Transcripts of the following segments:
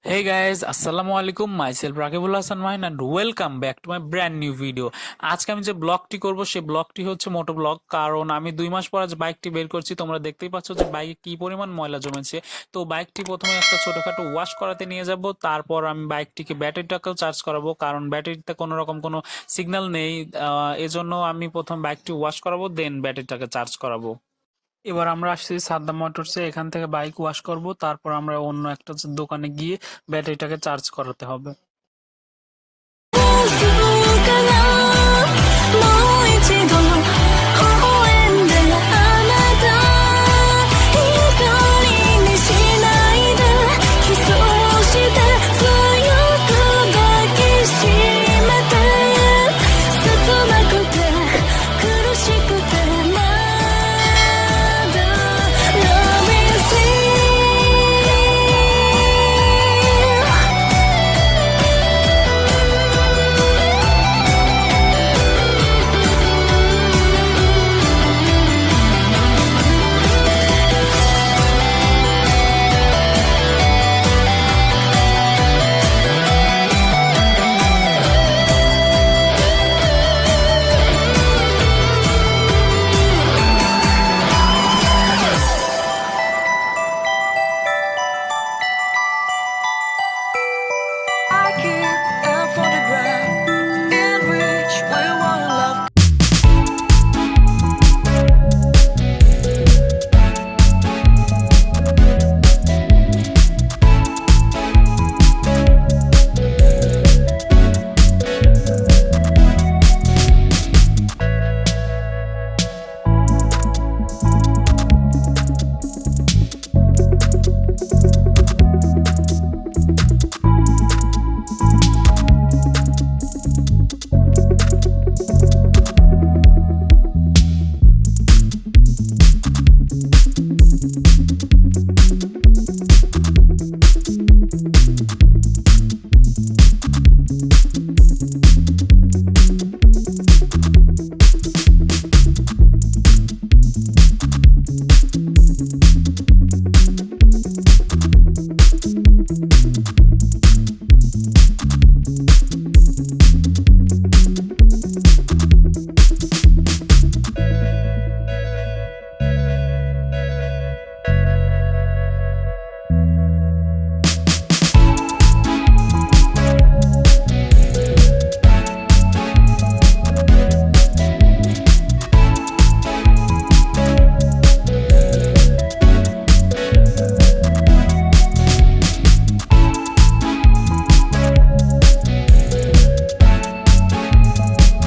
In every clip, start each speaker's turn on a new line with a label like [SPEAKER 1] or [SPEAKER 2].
[SPEAKER 1] Hey guys, আসসালামু আলাইকুম, myself Rakibul Hasan Mahin and welcome back to my brand new video. আজকে আমি যে ব্লগটি করব সেই ব্লগটি হচ্ছে মোটো ব্লগ, কারণ আমি 2 মাস পর আজ বাইকটি বের করছি। তোমরা দেখতেই পাচ্ছ যে বাইকে কি পরিমাণ ময়লা জমেছে। তো বাইকটি প্রথমে একটা ছোটখাটো ওয়াশ করাতে নিয়ে যাব, তারপর আমি বাইকটিকে ব্যাটারিটাকেও চার্জ করাবো, কারণ ব্যাটারিতে কোনো রকম কোনো সিগন্যাল নেই। এজন্য আমি প্রথম বাইকটি ওয়াশ করাবো, দেন ব্যাটারিটাকে চার্জ করাবো। এবার আমরা আসছি সাদ্দাম মোটরসে, এখান থেকে বাইক ওয়াশ করব, তারপর আমরা অন্য একটা দোকানে গিয়ে ব্যাটারিটাকে চার্জ করাতে হবে।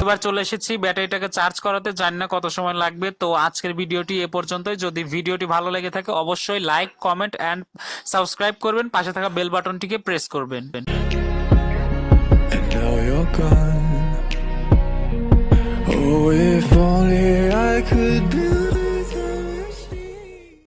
[SPEAKER 1] এবার চলে এসেছি ব্যাটারিটাকে চার্জ করাতে, জানি না কত সময় লাগবে। তো আজকের ভিডিওটি এ পর্যন্তই। যদি ভিডিওটি ভালো লেগে থাকে অবশ্যই লাইক, কমেন্ট এন্ড সাবস্ক্রাইব করবেন, পাশে থাকা বেল বাটনটিকে প্রেস করবেন।